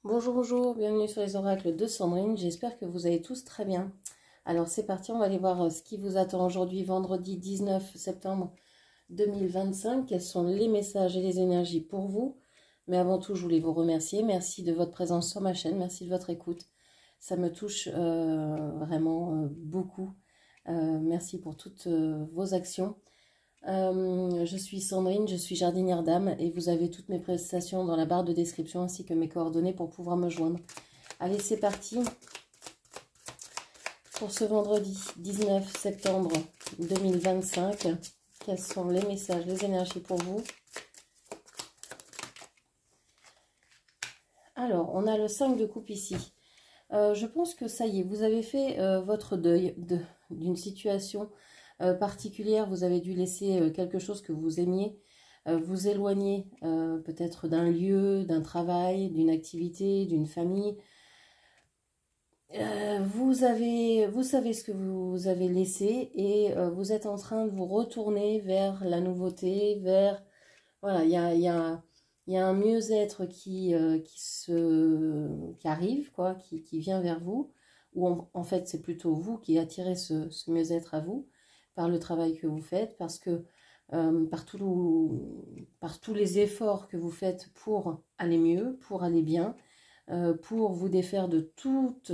Bonjour, bonjour, bienvenue sur les oracles de Sandrine, j'espère que vous allez tous très bien. Alors c'est parti, on va aller voir ce qui vous attend aujourd'hui, vendredi 19 septembre 2025. Quels sont les messages et les énergies pour vous? Mais avant tout, je voulais vous remercier, merci de votre présence sur ma chaîne, merci de votre écoute. Ça me touche vraiment beaucoup. Merci pour toutes vos actions. Je suis Sandrine, je suis jardinière d'âme et vous avez toutes mes prestations dans la barre de description ainsi que mes coordonnées pour pouvoir me joindre. Allez, c'est parti pour ce vendredi 19 septembre 2025. Quels sont les messages, les énergies pour vous? Alors, on a le 5 de coupe ici. Je pense que ça y est, vous avez fait votre deuil d'une situation particulière. Vous avez dû laisser quelque chose que vous aimiez, vous éloigner peut-être d'un lieu, d'un travail, d'une activité, d'une famille. Vous savez ce que vous avez laissé et vous êtes en train de vous retourner vers la nouveauté, vers... Voilà, il y a un mieux-être qui arrive, quoi, qui vient vers vous, ou en fait c'est plutôt vous qui attirez ce mieux-être à vous par le travail que vous faites, parce que par tous les efforts que vous faites pour aller mieux, pour aller bien, pour vous défaire de toute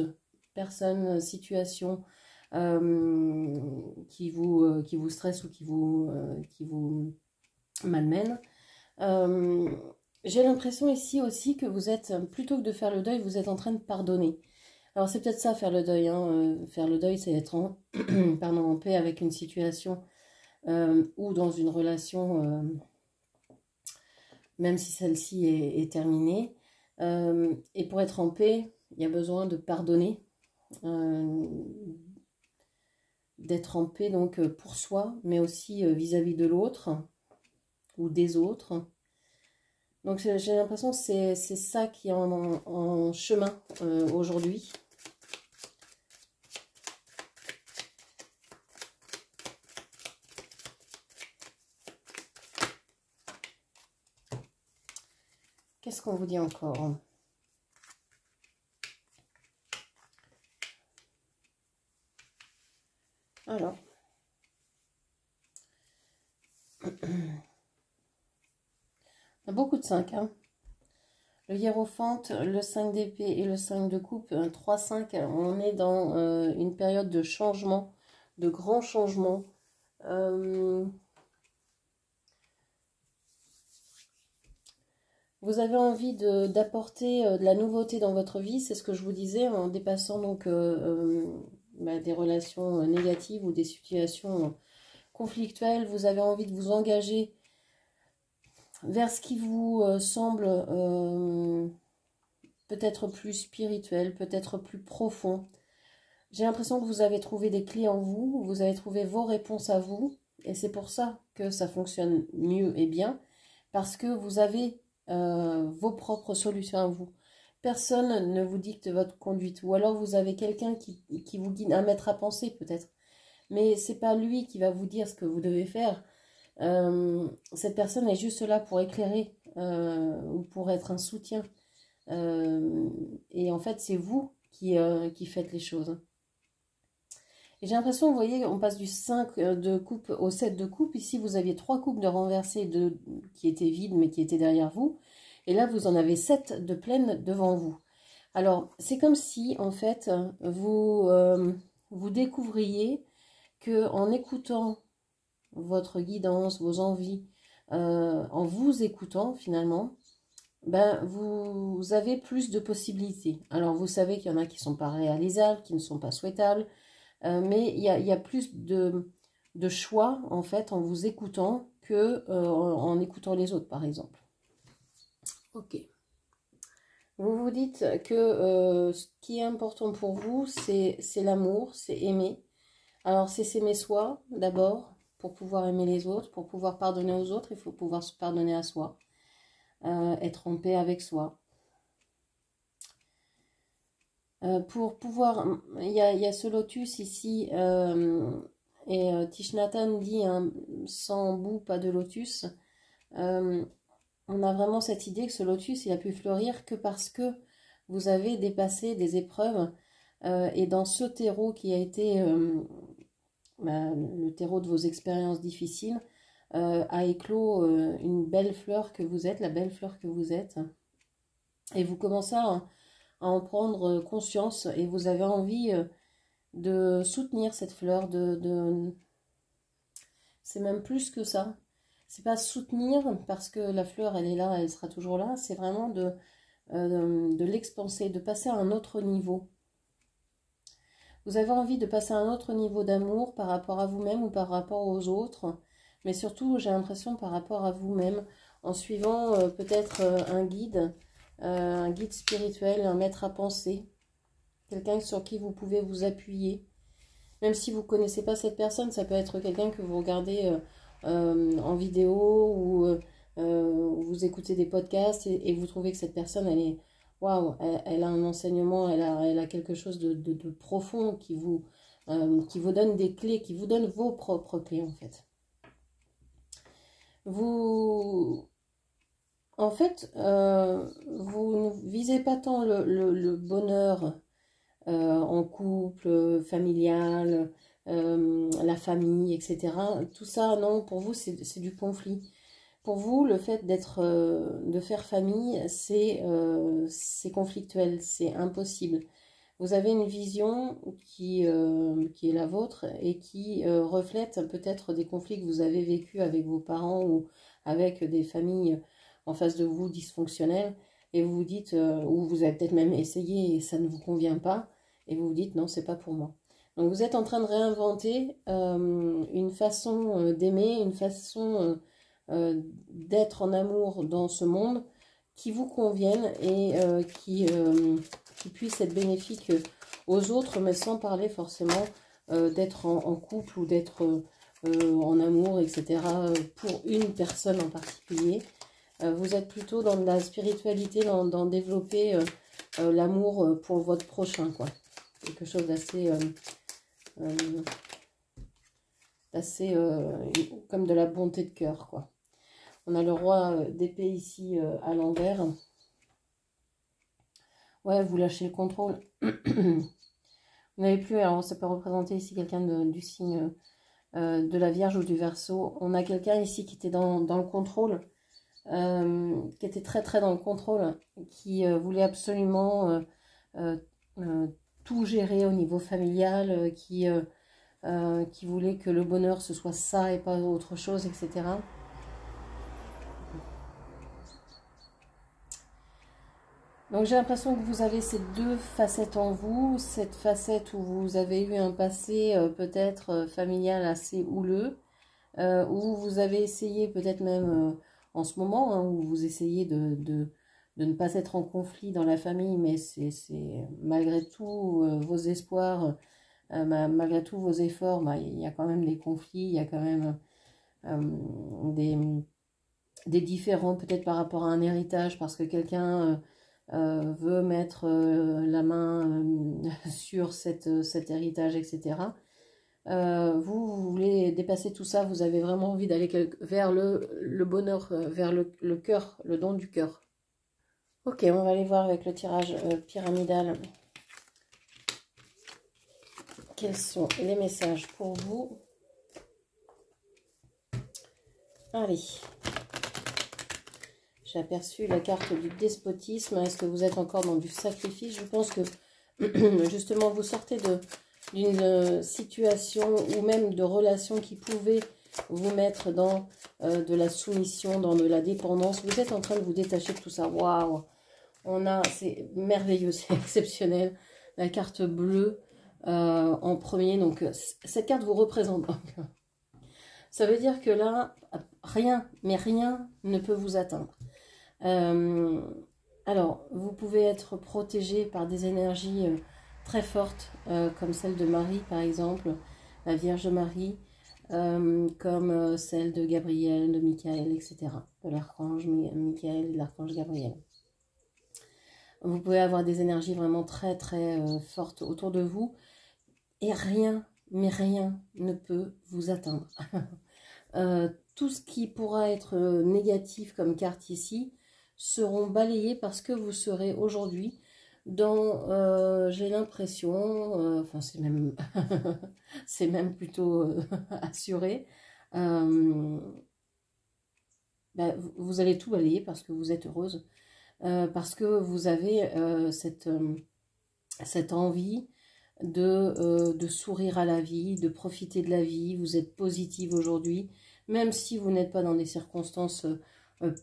personne, situation qui vous stresse ou qui vous malmène. J'ai l'impression ici aussi que vous êtes, plutôt que de faire le deuil, vous êtes en train de pardonner. Alors c'est peut-être ça, faire le deuil. Faire le deuil, c'est être pardon, en paix avec une situation ou dans une relation, même si celle-ci est terminée. Et pour être en paix, il y a besoin de pardonner, d'être en paix donc pour soi, mais aussi vis-à-vis de l'autre ou des autres. Donc j'ai l'impression que c'est ça qui est en chemin aujourd'hui. Qu'est-ce qu'on vous dit encore? Alors. Il y a beaucoup de 5, hein. Le hiérophante, le 5 d'épée et le 5 de coupe, 3-5, on est dans une période de changement, de grands changements. Vous avez envie d'apporter de la nouveauté dans votre vie, c'est ce que je vous disais, en dépassant donc des relations négatives ou des situations conflictuelles. Vous avez envie de vous engager vers ce qui vous semble peut-être plus spirituel, peut-être plus profond. J'ai l'impression que vous avez trouvé des clés en vous, vous avez trouvé vos réponses à vous, et c'est pour ça que ça fonctionne mieux et bien, parce que vous avez vos propres solutions à vous. Personne ne vous dicte votre conduite, ou alors vous avez quelqu'un qui vous guide, un maître à penser peut-être, mais c'est pas lui qui va vous dire ce que vous devez faire. Cette personne est juste là pour éclairer ou pour être un soutien. Et en fait, c'est vous qui faites les choses. Et j'ai l'impression, vous voyez, on passe du 5 de coupe au 7 de coupe. Ici, vous aviez 3 coupes de renversées qui étaient vides, mais qui étaient derrière vous. Et là, vous en avez 7 de pleines devant vous. Alors, c'est comme si, en fait, vous découvriez que en écoutant votre guidance, vos envies, en vous écoutant, finalement, ben, vous avez plus de possibilités. Alors, vous savez qu'il y en a qui ne sont pas réalisables, qui ne sont pas souhaitables, mais il y a plus de choix, en fait, en vous écoutant que en écoutant les autres, par exemple. Ok. Vous vous dites que ce qui est important pour vous, c'est l'amour, c'est aimer. Alors, c'est s'aimer soi, d'abord, pour pouvoir aimer les autres, pour pouvoir pardonner aux autres, il faut pouvoir se pardonner à soi. Être en paix avec soi. Pour pouvoir, il y a ce lotus ici, et Thich Nhat Hanh dit hein, sans bout, pas de lotus. On a vraiment cette idée que ce lotus, il a pu fleurir que parce que vous avez dépassé des épreuves. Et dans ce terreau qui a été le terreau de vos expériences difficiles, a éclos une belle fleur que vous êtes, la belle fleur que vous êtes. Et vous commencez à en prendre conscience et vous avez envie de soutenir cette fleur, c'est même plus que ça. C'est pas soutenir parce que la fleur elle est là, elle sera toujours là, c'est vraiment de l'expanser, de passer à un autre niveau. Vous avez envie de passer à un autre niveau d'amour par rapport à vous-même ou par rapport aux autres, mais surtout j'ai l'impression par rapport à vous-même, en suivant peut-être un guide spirituel, un maître à penser, quelqu'un sur qui vous pouvez vous appuyer. Même si vous ne connaissez pas cette personne, ça peut être quelqu'un que vous regardez en vidéo ou vous écoutez des podcasts et vous trouvez que cette personne, elle est waouh, elle a un enseignement, elle a quelque chose de profond qui vous donne des clés, qui vous donne vos propres clés en fait. En fait, vous ne visez pas tant le bonheur en couple, familial, la famille, etc. Tout ça, non, pour vous, c'est du conflit. Pour vous, le fait de faire famille, c'est conflictuel, c'est impossible. Vous avez une vision qui est la vôtre et qui reflète peut-être des conflits que vous avez vécus avec vos parents ou avec des familles en face de vous dysfonctionnelles. Et vous vous dites, ou vous avez peut-être même essayé et ça ne vous convient pas, et vous vous dites non, c'est pas pour moi. Donc vous êtes en train de réinventer une façon d'aimer, une façon d'être en amour dans ce monde qui vous convienne et qui puisse être bénéfique aux autres, mais sans parler forcément d'être en couple ou d'être en amour, etc. pour une personne en particulier. Vous êtes plutôt dans de la spiritualité, dans développer l'amour pour votre prochain, quoi. Quelque chose d'assez comme de la bonté de cœur, quoi. On a le roi d'épée ici à l'envers. Ouais, vous lâchez le contrôle. Vous n'avez plus, alors ça peut représenter ici quelqu'un du signe de la Vierge ou du Verseau. On a quelqu'un ici qui était dans le contrôle, qui était très très dans le contrôle, qui voulait absolument tout gérer au niveau familial, qui voulait que le bonheur ce soit ça et pas autre chose, etc. Donc j'ai l'impression que vous avez ces deux facettes en vous, cette facette où vous avez eu un passé peut-être familial assez houleux, où vous avez essayé peut-être même en ce moment, hein, où vous essayez de ne pas être en conflit dans la famille, mais c'est malgré tout vos espoirs, malgré tous vos efforts, bah, il y a quand même des conflits, il y a quand même des différends peut-être par rapport à un héritage, parce que quelqu'un veut mettre la main sur cet héritage, etc. Vous voulez dépasser tout ça, vous avez vraiment envie d'aller vers le bonheur, vers le cœur, le don du cœur. Ok, on va aller voir avec le tirage pyramidal. Quels sont les messages pour vous? Allez. J'ai aperçu la carte du despotisme. Est-ce que vous êtes encore dans du sacrifice? Je pense que justement vous sortez d'une situation ou même de relation qui pouvait vous mettre dans de la soumission, dans de la dépendance. Vous êtes en train de vous détacher de tout ça. Waouh! C'est merveilleux, c'est exceptionnel. La carte bleue en premier. Donc cette carte vous représente. Ça veut dire que là, rien, mais rien ne peut vous atteindre. Alors, vous pouvez être protégé par des énergies très fortes, comme celle de Marie, par exemple, la Vierge Marie, comme celle de Gabriel, de Michael, etc., de l'archange Michael et de l'archange Gabriel. Vous pouvez avoir des énergies vraiment très, très fortes autour de vous, et rien, mais rien ne peut vous atteindre. Tout ce qui pourra être négatif comme carte ici seront balayés parce que vous serez aujourd'hui J'ai l'impression, enfin c'est même, c'est même plutôt assuré, euh, vous allez tout balayer parce que vous êtes heureuse, parce que vous avez cette envie de sourire à la vie, de profiter de la vie, vous êtes positive aujourd'hui, même si vous n'êtes pas dans des circonstances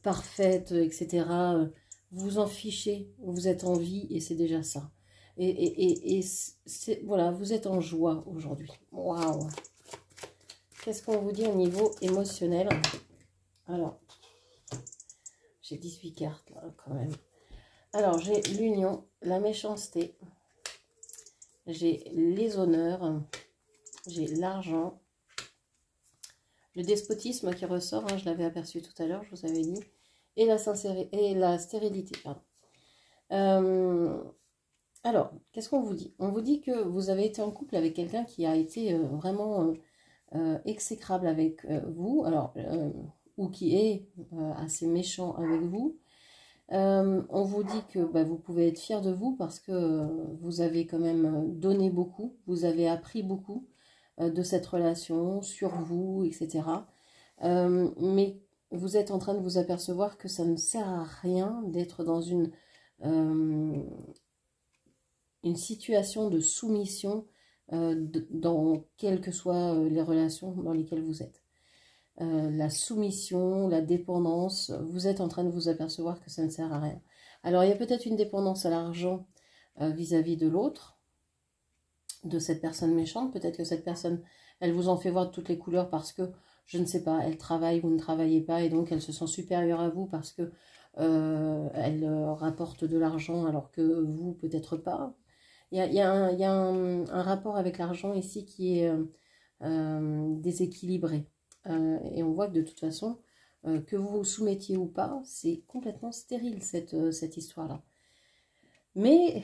parfaites, etc., vous en fichez, vous êtes en vie et c'est déjà ça. Et voilà, vous êtes en joie aujourd'hui. Waouh! Qu'est-ce qu'on vous dit au niveau émotionnel? Alors, j'ai 18 cartes là quand même. Alors, j'ai l'union, la méchanceté, j'ai les honneurs, j'ai l'argent, le despotisme qui ressort, hein, je l'avais aperçu tout à l'heure, je vous avais dit, et la sincérité et la stérilité. Alors, qu'est-ce qu'on vous dit? On vous dit que vous avez été en couple avec quelqu'un qui a été vraiment exécrable avec vous, alors ou qui est assez méchant avec vous. On vous dit que vous pouvez être fier de vous parce que vous avez quand même donné beaucoup, vous avez appris beaucoup de cette relation, sur vous, etc. Mais vous êtes en train de vous apercevoir que ça ne sert à rien d'être dans une situation de soumission dans quelles que soient les relations dans lesquelles vous êtes. La soumission, la dépendance, vous êtes en train de vous apercevoir que ça ne sert à rien. Alors il y a peut-être une dépendance à l'argent vis-à-vis de l'autre, de cette personne méchante. Peut-être que cette personne, elle vous en fait voir de toutes les couleurs parce que, je ne sais pas, elle travaille, vous ne travaillez pas et donc elle se sent supérieure à vous parce que elle rapporte de l'argent alors que vous, peut-être pas. Il y a un rapport avec l'argent ici qui est déséquilibré. Et on voit que de toute façon, que vous vous soumettiez ou pas, c'est complètement stérile cette histoire-là. Mais,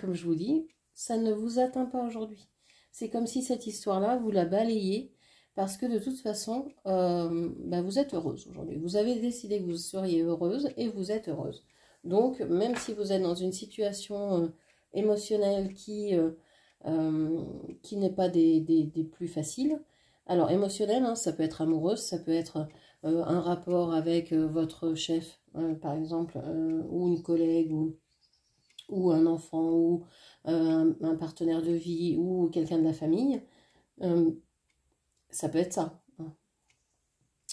comme je vous dis, ça ne vous atteint pas aujourd'hui. C'est comme si cette histoire-là, vous la balayez, parce que de toute façon, vous êtes heureuse aujourd'hui. Vous avez décidé que vous seriez heureuse, et vous êtes heureuse. Donc, même si vous êtes dans une situation émotionnelle qui n'est pas des plus faciles, alors émotionnelle, hein, ça peut être amoureuse, ça peut être un rapport avec votre chef, par exemple, ou une collègue, ou un enfant, ou un partenaire de vie, ou quelqu'un de la famille, ça peut être ça.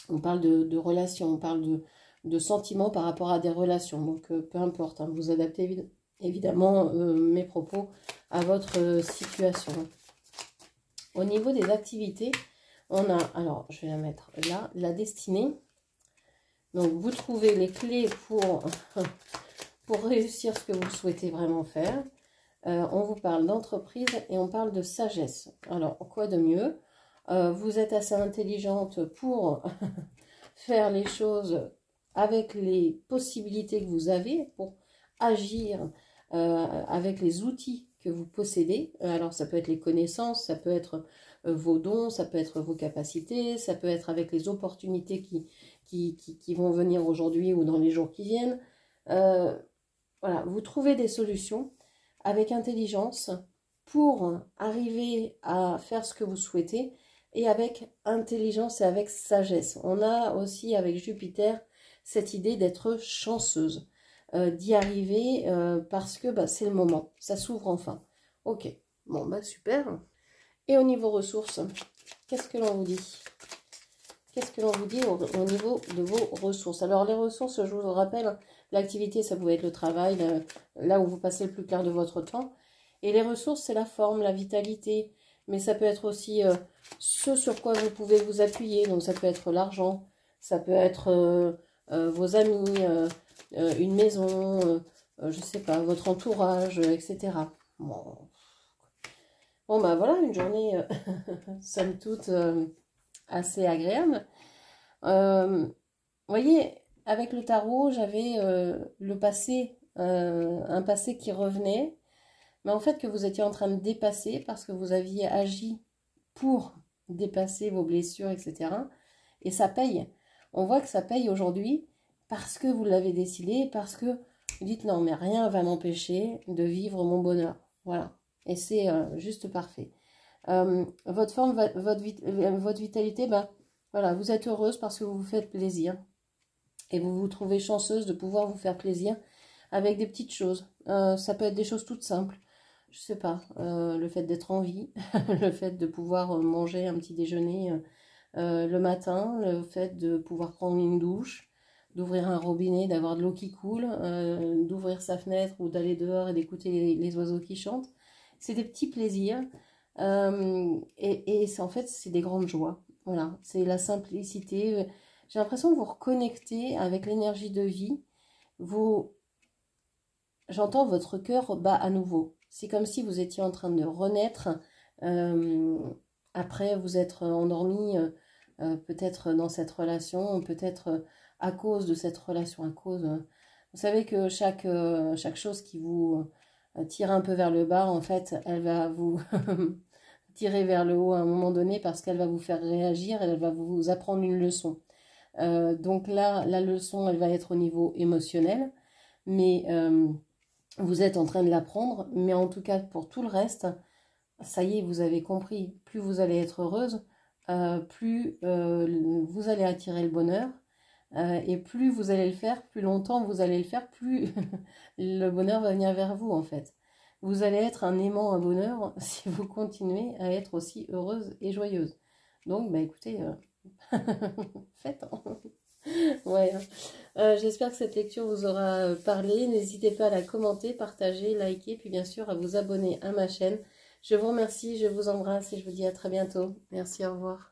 On parle de relations, on parle de sentiments par rapport à des relations, donc peu importe, hein, vous adaptez évidemment mes propos à votre situation. Au niveau des activités, on a, alors je vais la mettre là, la destinée. Donc vous trouvez les clés pour réussir ce que vous souhaitez vraiment faire. On vous parle d'entreprise et on parle de sagesse. Alors, quoi de mieux? Vous êtes assez intelligente pour faire les choses avec les possibilités que vous avez, pour agir avec les outils que vous possédez. Alors, ça peut être les connaissances, ça peut être vos dons, ça peut être vos capacités, ça peut être avec les opportunités qui vont venir aujourd'hui ou dans les jours qui viennent. Voilà, vous trouvez des solutions avec intelligence pour arriver à faire ce que vous souhaitez et avec intelligence et avec sagesse. On a aussi avec Jupiter cette idée d'être chanceuse, d'y arriver parce que c'est le moment, ça s'ouvre enfin. Ok, bon super. Et au niveau ressources, qu'est-ce que l'on vous dit? Qu'est-ce que l'on vous dit au niveau de vos ressources? Alors les ressources, je vous rappelle, l'activité, ça pouvait être le travail, là où vous passez le plus clair de votre temps. Et les ressources, c'est la forme, la vitalité. Mais ça peut être aussi ce sur quoi vous pouvez vous appuyer. Donc ça peut être l'argent, ça peut être vos amis, une maison, je ne sais pas, votre entourage, etc. Bon, voilà, une journée, somme toute, assez agréable. Voyez, avec le tarot, j'avais le passé, un passé qui revenait, mais en fait que vous étiez en train de dépasser parce que vous aviez agi pour dépasser vos blessures, etc. Et ça paye. On voit que ça paye aujourd'hui parce que vous l'avez décidé, parce que dites non, mais rien va m'empêcher de vivre mon bonheur. Voilà. Et c'est juste parfait. Votre forme, votre vitalité, ben, voilà, vous êtes heureuse parce que vous vous faites plaisir. Et vous vous trouvez chanceuse de pouvoir vous faire plaisir avec des petites choses. Ça peut être des choses toutes simples. Je sais pas, le fait d'être en vie, le fait de pouvoir manger un petit déjeuner le matin, le fait de pouvoir prendre une douche, d'ouvrir un robinet, d'avoir de l'eau qui coule, d'ouvrir sa fenêtre ou d'aller dehors et d'écouter les oiseaux qui chantent. C'est des petits plaisirs et en fait, c'est des grandes joies. Voilà, c'est la simplicité. J'ai l'impression que vous reconnectez avec l'énergie de vie. J'entends votre cœur bat à nouveau. C'est comme si vous étiez en train de renaître. Euh, Après vous être endormi, peut-être dans cette relation, peut-être à cause de cette relation, vous savez que chaque chose qui vous tire un peu vers le bas, en fait, elle va vous tirer vers le haut à un moment donné parce qu'elle va vous faire réagir, elle va vous apprendre une leçon. Donc là, la leçon, elle va être au niveau émotionnel, mais vous êtes en train de l'apprendre, mais en tout cas pour tout le reste, ça y est, vous avez compris, plus vous allez être heureuse, plus vous allez attirer le bonheur, et plus vous allez le faire, plus longtemps vous allez le faire, plus le bonheur va venir vers vous en fait. Vous allez être un aimant à bonheur si vous continuez à être aussi heureuse et joyeuse. Donc, bah écoutez, faites. Ouais. J'espère que cette lecture vous aura parlé. N'hésitez pas à la commenter, partager, liker, puis bien sûr à vous abonner à ma chaîne. Je vous remercie, je vous embrasse et je vous dis à très bientôt. Merci, au revoir.